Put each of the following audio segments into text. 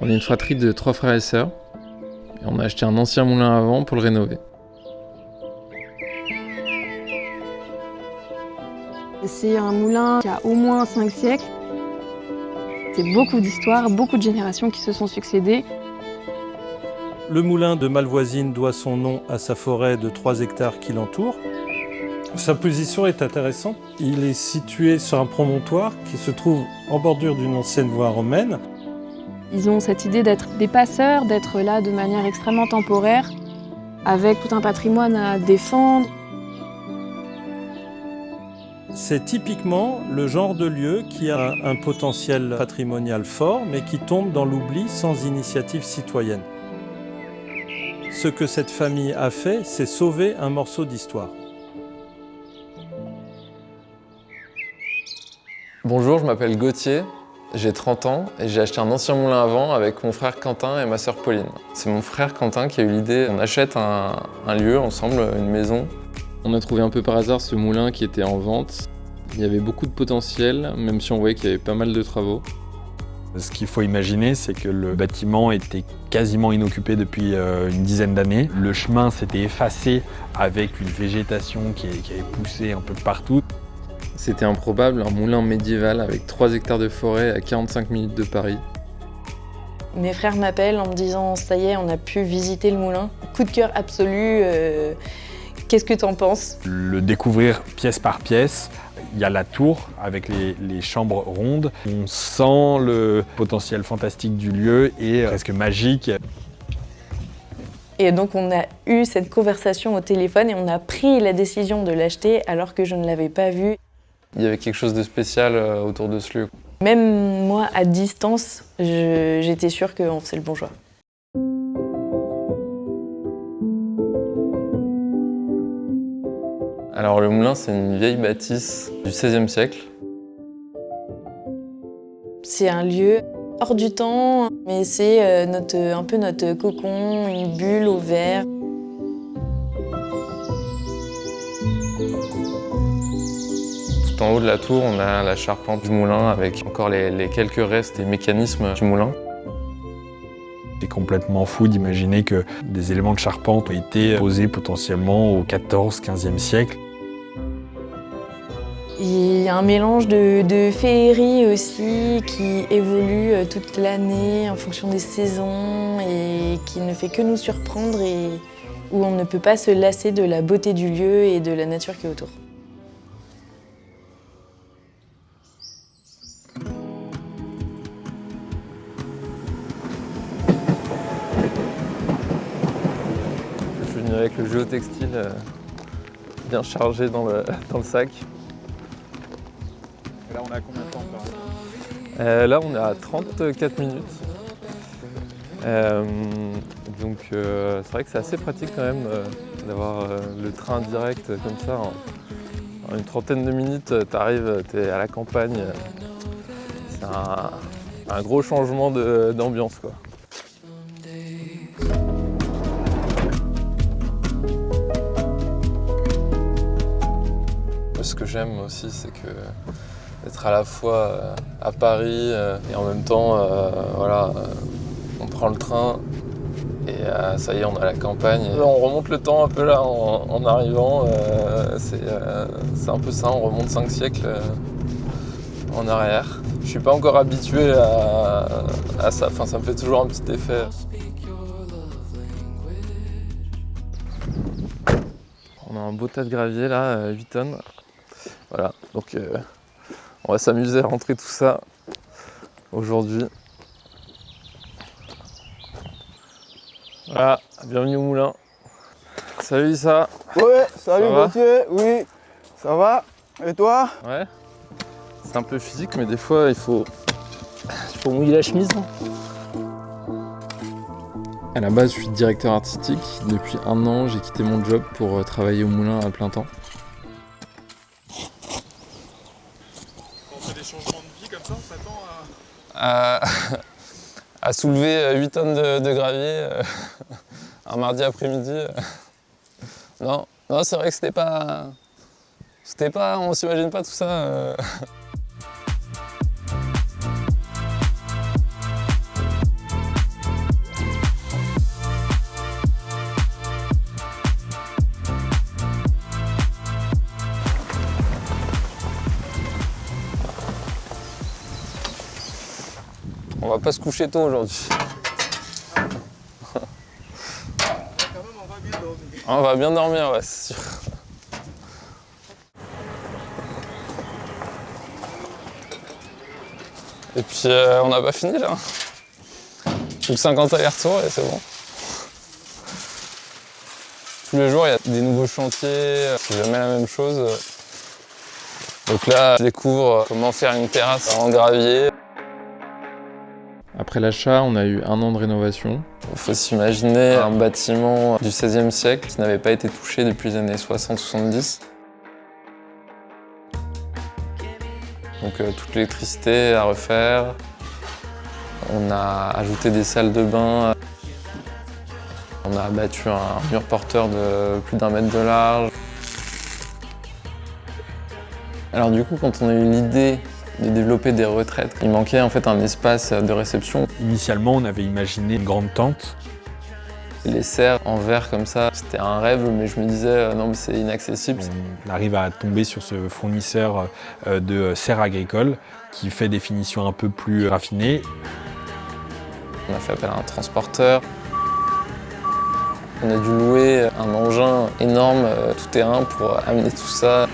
On est une fratrie de 3 frères et sœurs. Et on a acheté un ancien moulin à vent pour le rénover. C'est un moulin qui a au moins 5 siècles. C'est beaucoup d'histoires, beaucoup de générations qui se sont succédées. Le moulin de Malvoisine doit son nom à sa forêt de 3 hectares qui l'entoure. Sa position est intéressante. Il est situé sur un promontoire qui se trouve en bordure d'une ancienne voie romaine. Ils ont cette idée d'être des passeurs, d'être là de manière extrêmement temporaire, avec tout un patrimoine à défendre. C'est typiquement le genre de lieu qui a un potentiel patrimonial fort, mais qui tombe dans l'oubli sans initiative citoyenne. Ce que cette famille a fait, c'est sauver un morceau d'histoire. Bonjour, je m'appelle Gauthier, j'ai 30 ans et j'ai acheté un ancien moulin à vent avec mon frère Quentin et ma sœur Pauline. C'est mon frère Quentin qui a eu l'idée, on achète un lieu ensemble, une maison. On a trouvé un peu par hasard ce moulin qui était en vente. Il y avait beaucoup de potentiel, même si on voyait qu'il y avait pas mal de travaux. Ce qu'il faut imaginer, c'est que le bâtiment était quasiment inoccupé depuis une dizaine d'années. Le chemin s'était effacé avec une végétation qui avait poussé un peu de partout. C'était improbable, un moulin médiéval avec 3 hectares de forêt à 45 minutes de Paris. Mes frères m'appellent en me disant « ça y est, on a pu visiter le moulin ». Coup de cœur absolu, qu'est-ce que t'en penses? Le découvrir pièce par pièce, il y a la tour avec les chambres rondes. On sent le potentiel fantastique du lieu et presque magique. Et donc on a eu cette conversation au téléphone et on a pris la décision de l'acheter alors que je ne l'avais pas vu. Il y avait quelque chose de spécial autour de ce lieu. Même moi, à distance, j'étais sûre qu'on faisait le bon choix. Alors le moulin, c'est une vieille bâtisse du XVIe siècle. C'est un lieu hors du temps, mais c'est un peu notre cocon, une bulle au vert. Tout en haut de la tour, on a la charpente du moulin avec encore les quelques restes et mécanismes du moulin. C'est complètement fou d'imaginer que des éléments de charpente ont été posés potentiellement au XIVe, XVe siècle. Il y a un mélange de féerie aussi qui évolue toute l'année en fonction des saisons et qui ne fait que nous surprendre et où on ne peut pas se lasser de la beauté du lieu et de la nature qui est autour. Je suis venu avec le géotextile bien chargé dans le sac. Et là, on est à combien de temps par exemple ? Là, on est à 34 minutes. Donc, c'est vrai que c'est assez pratique quand même d'avoir le train direct comme ça. En une trentaine de minutes, t'arrives, t'es à la campagne. C'est un gros changement d'ambiance, quoi. Ce que j'aime aussi, c'est que d'être à la fois à Paris et en même temps, on prend le train et ça y est, on est à la campagne. Et on remonte le temps un peu là en arrivant. C'est un peu ça, on remonte 5 siècles en arrière. Je suis pas encore habitué à ça, enfin, ça me fait toujours un petit effet. On a un beau tas de gravier là, 8 tonnes. Voilà, donc on va s'amuser à rentrer tout ça aujourd'hui. Voilà, bienvenue au moulin. Salut Issa. Ouais, salut Ça va Gauthier, oui, ça va? Et toi? Ouais. C'est un peu physique, mais des fois il faut mouiller la chemise. À la base, je suis directeur artistique. Depuis 1 an, j'ai quitté mon job pour travailler au moulin à plein temps. Quand on fait des changements de vie comme ça, on s'attend À soulever 8 tonnes de gravier un mardi après-midi. Non, c'est vrai que c'était pas, on s'imagine pas tout ça. On va pas se coucher tôt aujourd'hui. On va bien dormir, ouais, c'est sûr. Et puis on n'a pas fini là. Plus que 50 allers-retours et c'est bon. Tous les jours il y a des nouveaux chantiers, c'est jamais la même chose. Donc là je découvre comment faire une terrasse en gravier. Après l'achat, on a eu 1 an de rénovation. Il faut s'imaginer un bâtiment du XVIe siècle qui n'avait pas été touché depuis les années 60-70. Donc toute l'électricité à refaire. On a ajouté des salles de bain. On a abattu un mur porteur de plus d'1 mètre de large. Alors du coup, quand on a eu l'idée de développer des retraites, il manquait en fait un espace de réception. Initialement, on avait imaginé une grande tente. Les serres en verre comme ça, c'était un rêve, mais je me disais non mais c'est inaccessible. On arrive à tomber sur ce fournisseur de serres agricoles qui fait des finitions un peu plus raffinées. On a fait appel à un transporteur. On a dû louer un engin énorme, tout-terrain, pour amener tout ça.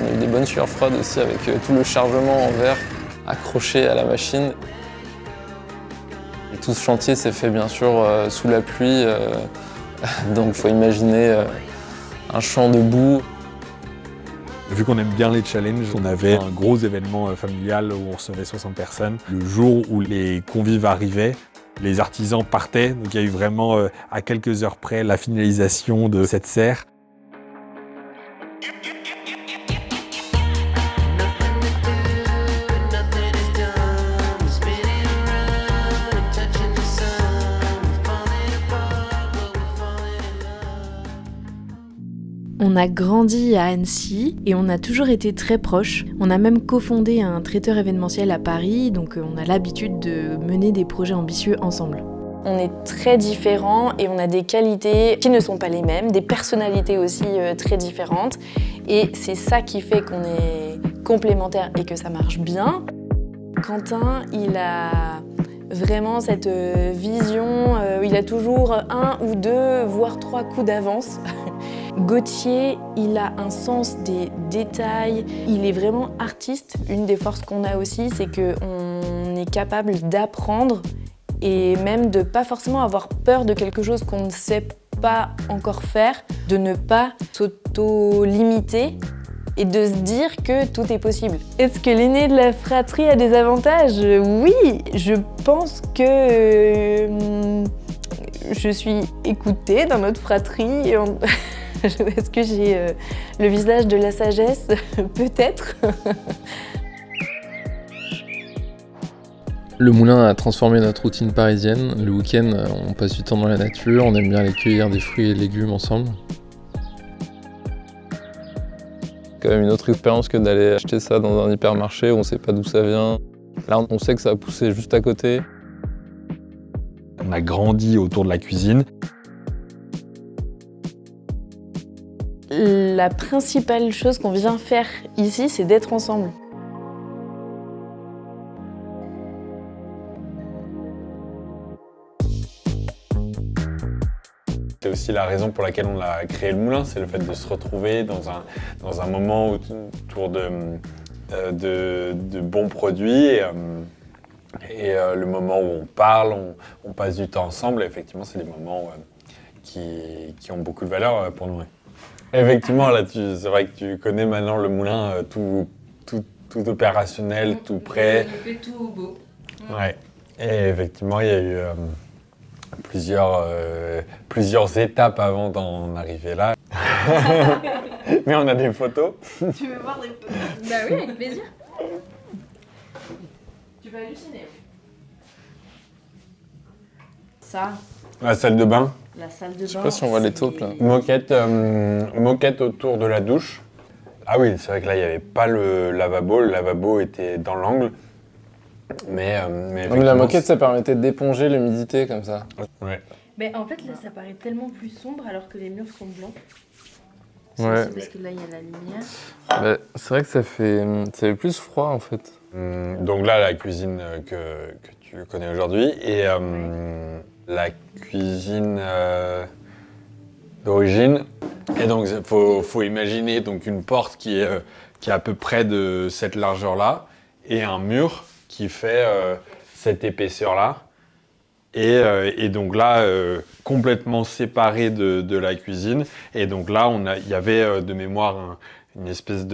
On a eu des bonnes sueurs froides aussi avec tout le chargement en verre accroché à la machine. Et tout ce chantier s'est fait bien sûr sous la pluie, donc il faut imaginer un champ de boue. Vu qu'on aime bien les challenges, on avait un gros événement familial où on recevait 60 personnes. Le jour où les convives arrivaient, les artisans partaient, donc il y a eu vraiment à quelques heures près la finalisation de cette serre. On a grandi à Annecy et on a toujours été très proches. On a même cofondé un traiteur événementiel à Paris, donc on a l'habitude de mener des projets ambitieux ensemble. On est très différents et on a des qualités qui ne sont pas les mêmes, des personnalités aussi très différentes. Et c'est ça qui fait qu'on est complémentaires et que ça marche bien. Quentin, il a vraiment cette vision, il a toujours 1 ou 2, voire 3 coups d'avance. Gauthier, il a un sens des détails, il est vraiment artiste. Une des forces qu'on a aussi, c'est qu'on est capable d'apprendre et même de pas forcément avoir peur de quelque chose qu'on ne sait pas encore faire, de ne pas s'auto-limiter et de se dire que tout est possible. Est-ce que l'aîné de la fratrie a des avantages? Oui, je pense que je suis écoutée dans notre fratrie. Est-ce que j'ai le visage de la sagesse? Peut-être. Le moulin a transformé notre routine parisienne. Le week-end, on passe du temps dans la nature, on aime bien aller cueillir des fruits et légumes ensemble. C'est quand même une autre expérience que d'aller acheter ça dans un hypermarché où on sait pas d'où ça vient. Là, on sait que ça a poussé juste à côté. On a grandi autour de la cuisine. La principale chose qu'on vient faire ici, c'est d'être ensemble. C'est aussi la raison pour laquelle on a créé le moulin, c'est le fait de se retrouver dans un moment autour de bons produits et le moment où on parle, on passe du temps ensemble. Et effectivement, c'est des moments qui ont beaucoup de valeur pour nous. Effectivement, là, c'est vrai que tu connais maintenant le moulin tout opérationnel, tout prêt. On fait tout beau. Ouais. Et effectivement, il y a eu plusieurs étapes avant d'en arriver là. Mais on a des photos. Tu veux voir des photos? Bah oui, avec plaisir. Tu vas halluciner. Ça. La salle de bain. La salle de bain. Je sais pas si on voit les taupes là. Moquette autour de la douche. Ah oui, c'est vrai que là, il n'y avait pas le lavabo. Le lavabo était dans l'angle. Mais la moquette, ça permettait d'éponger l'humidité comme ça. Ouais. Mais en fait, là, ça paraît tellement plus sombre alors que les murs sont blancs. Ouais. C'est parce que là, il y a la lumière. Bah, c'est vrai que ça fait plus froid en fait. Donc là, la cuisine que tu connais aujourd'hui et la cuisine d'origine. Et donc, faut imaginer donc une porte qui est à peu près de cette largeur-là et un mur qui fait cette épaisseur-là. Et donc là, complètement séparé de la cuisine. Et donc là, il y avait de mémoire une espèce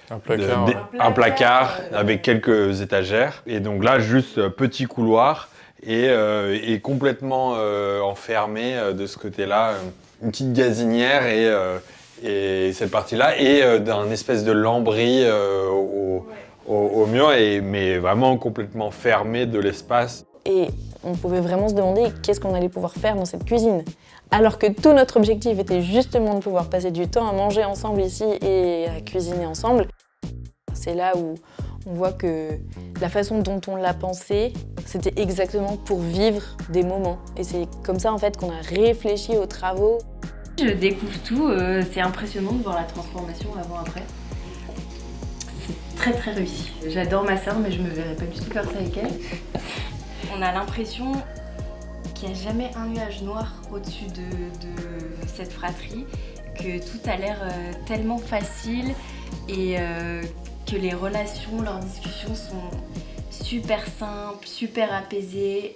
un placard avec quelques étagères. Et donc là, juste petit couloir et complètement enfermé de ce côté-là. Une petite gazinière et cette partie-là. Et d'un espèce de lambris au mur, mais vraiment complètement fermé de l'espace. Et on pouvait vraiment se demander qu'est-ce qu'on allait pouvoir faire dans cette cuisine. Alors que tout notre objectif était justement de pouvoir passer du temps à manger ensemble ici et à cuisiner ensemble. C'est là où on voit que la façon dont on l'a pensé, c'était exactement pour vivre des moments. Et c'est comme ça en fait qu'on a réfléchi aux travaux. Je découvre tout, c'est impressionnant de voir la transformation avant-après. C'est très très réussi. J'adore ma sœur, mais je me verrais pas du tout faire ça avec elle. On a l'impression qu'il n'y a jamais un nuage noir au-dessus de cette fratrie, que tout a l'air tellement facile et que les relations, leurs discussions sont super simples, super apaisées.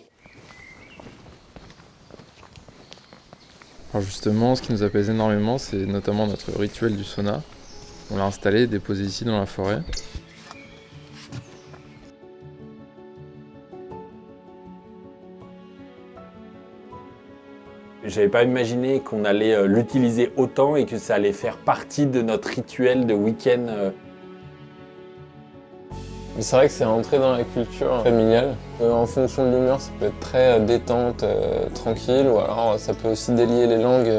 Alors justement, ce qui nous apaise énormément, c'est notamment notre rituel du sauna. On l'a installé et déposé ici dans la forêt. J'avais pas imaginé qu'on allait l'utiliser autant et que ça allait faire partie de notre rituel de week-end. C'est vrai que c'est rentré dans la culture familiale. En fonction de l'humeur, ça peut être très détente, tranquille, ou alors ça peut aussi délier les langues.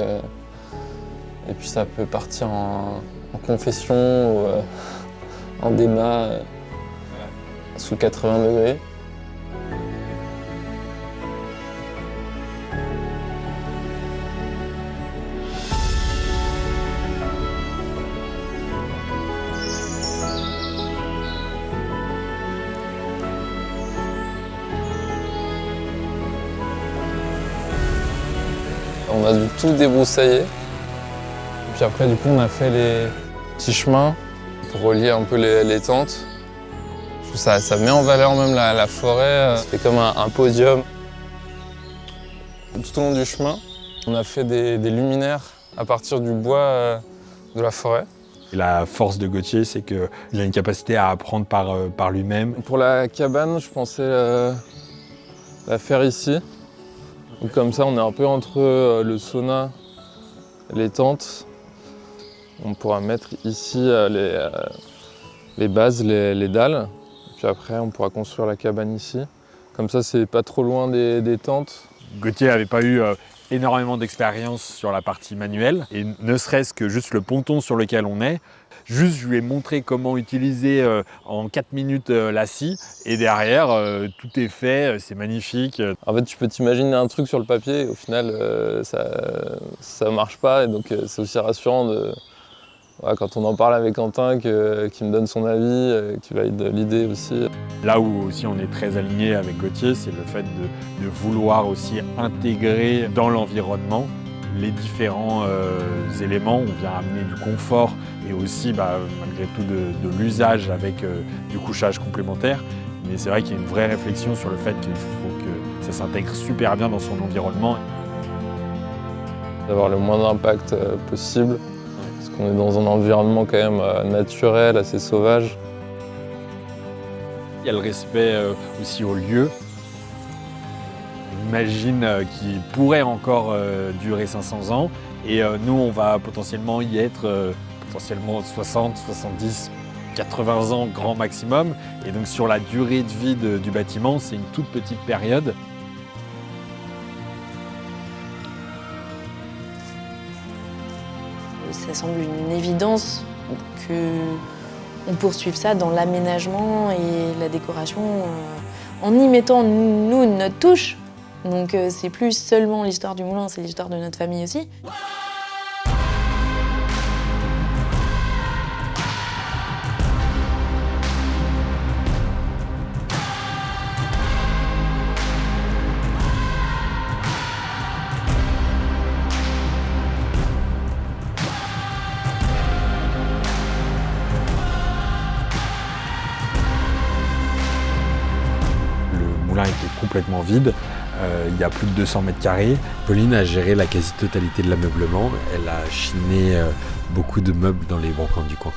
Et puis ça peut partir en confession ou en débat sous 80 degrés. On a dû tout débroussailler. Et puis après, du coup, on a fait les petits chemins pour relier un peu les tentes. Je trouve ça met en valeur même la forêt. Ça fait comme un podium. Tout au long du chemin, on a fait des luminaires à partir du bois de la forêt. Et la force de Gauthier, c'est qu'il a une capacité à apprendre par lui-même. Pour la cabane, je pensais la faire ici. Donc comme ça, on est un peu entre le sauna et les tentes. On pourra mettre ici les bases, les dalles. Puis après, on pourra construire la cabane ici. Comme ça, c'est pas trop loin des tentes. Gauthier n'avait pas eu énormément d'expérience sur la partie manuelle. Et ne serait-ce que juste le ponton sur lequel on est, juste je lui ai montré comment utiliser en 4 minutes la scie. Et derrière, tout est fait, c'est magnifique. En fait, tu peux t'imaginer un truc sur le papier, et au final, ça marche pas. Et donc, c'est aussi rassurant quand on en parle avec Quentin, qu'il me donne son avis, qu'il valide l'idée aussi. Là où aussi on est très aligné avec Gauthier, c'est le fait de vouloir aussi intégrer dans l'environnement les différents éléments. On vient amener du confort et aussi malgré tout de l'usage avec du couchage complémentaire. Mais c'est vrai qu'il y a une vraie réflexion sur le fait qu'il faut que ça s'intègre super bien dans son environnement. D'avoir le moins d'impact possible, parce qu'on est dans un environnement quand même naturel, assez sauvage. Il y a le respect aussi au lieu. On imagine qu'il pourrait encore durer 500 ans et nous on va potentiellement y être potentiellement 60, 70, 80 ans grand maximum. Et donc sur la durée de vie du bâtiment, c'est une toute petite période. Ça semble une évidence qu'on poursuive ça dans l'aménagement et la décoration en y mettant, nous, notre touche. Donc c'est plus seulement l'histoire du moulin, c'est l'histoire de notre famille aussi. moulin était complètement vide. Il y a plus de 200 mètres carrés. Pauline a géré la quasi-totalité de l'ameublement. Elle a chiné beaucoup de meubles dans les brocantes du coin.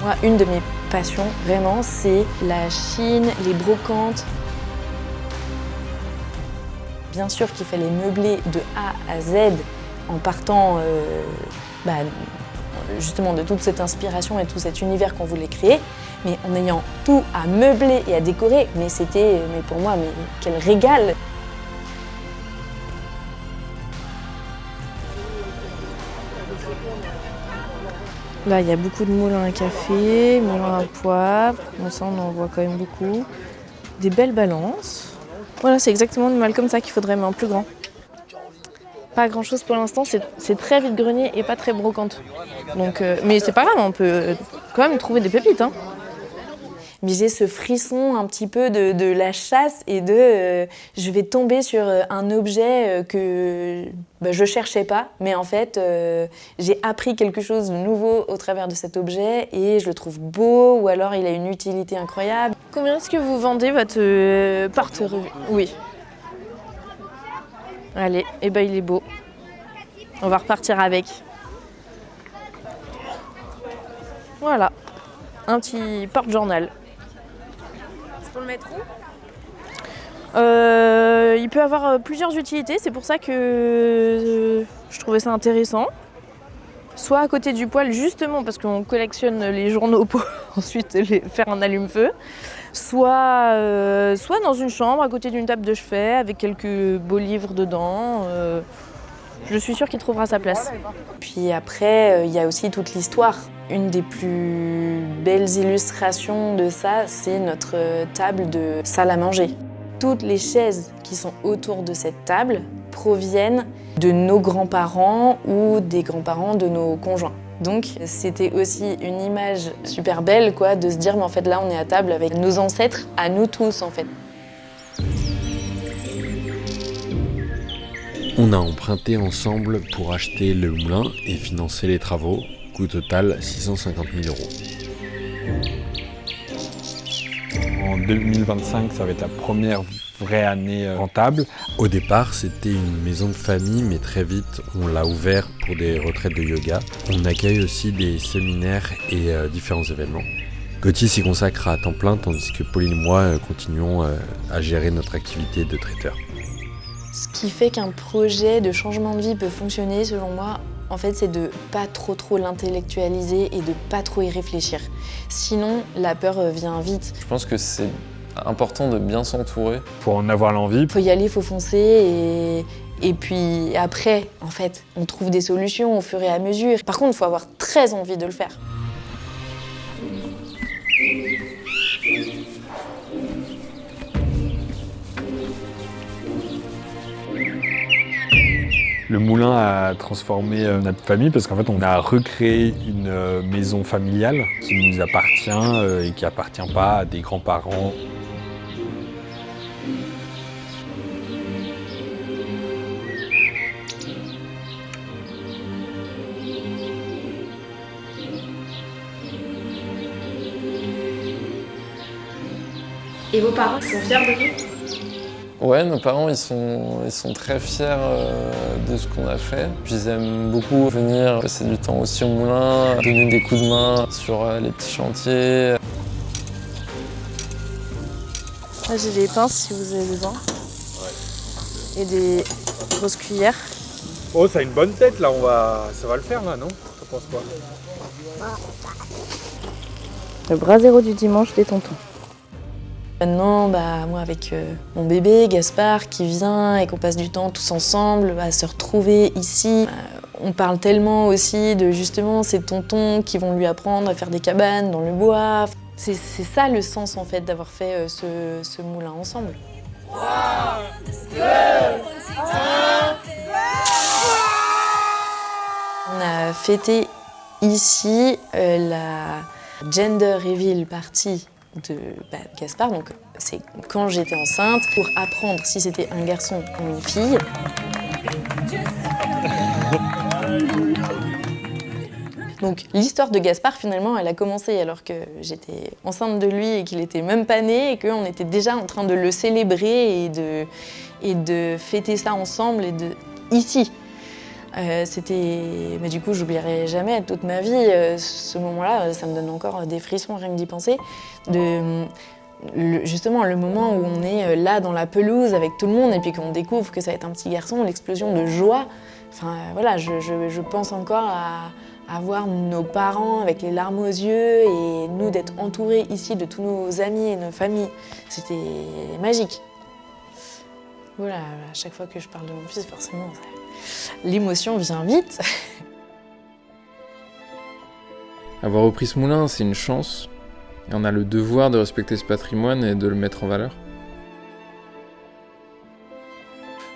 Moi, une de mes passions, vraiment, c'est la chine, les brocantes. Bien sûr qu'il fallait meubler de A à Z en partant justement de toute cette inspiration et tout cet univers qu'on voulait créer, mais en ayant tout à meubler et à décorer, mais c'était, pour moi, quel régal! Là, il y a beaucoup de moulins à café, moulins à poivre, bon, ça on en voit quand même beaucoup. Des belles balances. Voilà, c'est exactement une malle comme ça qu'il faudrait, mais en plus grand. Pas grand chose pour l'instant, c'est très vide-grenier et pas très brocante. Donc, mais c'est pas grave, on peut quand même trouver des pépites. Hein. Mais j'ai ce frisson un petit peu de la chasse et je vais tomber sur un objet que je cherchais pas, mais en fait j'ai appris quelque chose de nouveau au travers de cet objet et je le trouve beau ou alors il a une utilité incroyable. Combien est-ce que vous vendez votre porte-revue? Oui. Allez, et il est beau. On va repartir avec. Voilà, un petit porte-journal. Pour le mettre où? Il peut avoir plusieurs utilités, c'est pour ça que je trouvais ça intéressant. Soit à côté du poêle, justement parce qu'on collectionne les journaux pour ensuite faire un allume-feu. Soit dans une chambre, à côté d'une table de chevet, avec quelques beaux livres dedans. Je suis sûre qu'il trouvera sa place. Puis après, il y a aussi toute l'histoire. Une des plus belles illustrations de ça, c'est notre table de salle à manger. Toutes les chaises qui sont autour de cette table proviennent de nos grands-parents ou des grands-parents de nos conjoints. Donc c'était aussi une image super belle quoi, de se dire mais en fait là on est à table avec nos ancêtres, à nous tous en fait. On a emprunté ensemble pour acheter le moulin et financer les travaux. Coût total 650 000 €. En 2025, ça va être la première vraie année rentable. Au départ, c'était une maison de famille, mais très vite, on l'a ouvert pour des retraites de yoga. On accueille aussi des séminaires et différents événements. Gauthier s'y consacre à temps plein, tandis que Pauline et moi continuons à gérer notre activité de traiteur. Ce qui fait qu'un projet de changement de vie peut fonctionner, selon moi, en fait, c'est de pas trop l'intellectualiser et de pas trop y réfléchir. Sinon, la peur vient vite. Je pense que c'est important de bien s'entourer. Faut en avoir l'envie. Faut y aller, faut foncer et puis après, en fait, on trouve des solutions au fur et à mesure. Par contre, il faut avoir très envie de le faire. Le moulin a transformé notre famille parce qu'en fait on a recréé une maison familiale qui nous appartient et qui appartient pas à des grands-parents. Et vos parents sont fiers de vous? Ouais, nos parents ils sont très fiers de ce qu'on a fait. Puis ils aiment beaucoup venir passer du temps aussi au moulin, donner des coups de main sur les petits chantiers. Là j'ai des pinces si vous avez besoin. Ouais. Et des grosses cuillères. Oh, ça a une bonne tête là, ça va le faire là, non? T'en penses quoi? Le bras zéro du dimanche des tontons. Maintenant, moi avec mon bébé, Gaspard, qui vient et qu'on passe du temps tous ensemble, à se retrouver ici. On parle tellement aussi de justement ces tontons qui vont lui apprendre à faire des cabanes dans le bois. C'est ça le sens en fait d'avoir fait ce moulin ensemble. 3, 2, 1. On a fêté ici la gender reveal party Gaspard. Donc c'est quand j'étais enceinte, pour apprendre si c'était un garçon ou une fille. Donc l'histoire de Gaspard, finalement, elle a commencé alors que j'étais enceinte de lui et qu'il était même pas né et qu'on était déjà en train de le célébrer et de fêter ça ensemble ici. Mais du coup, j'oublierai jamais toute ma vie. Ce moment-là, ça me donne encore des frissons rien que d'y penser. Justement, le moment où on est là dans la pelouse avec tout le monde et puis qu'on découvre que ça va être un petit garçon, l'explosion de joie. Enfin, voilà, je pense encore à voir nos parents avec les larmes aux yeux et nous d'être entourés ici de tous nos amis et nos familles. C'était magique. Voilà, à chaque fois que je parle de mon fils, forcément, l'émotion vient vite. Avoir repris ce moulin, c'est une chance. Et on a le devoir de respecter ce patrimoine et de le mettre en valeur.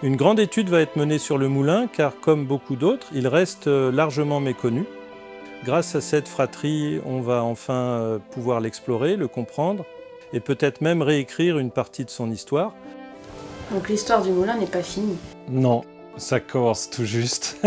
Une grande étude va être menée sur le moulin, car comme beaucoup d'autres, il reste largement méconnu. Grâce à cette fratrie, on va enfin pouvoir l'explorer, le comprendre, et peut-être même réécrire une partie de son histoire. Donc l'histoire du moulin n'est pas finie. Non, ça commence tout juste.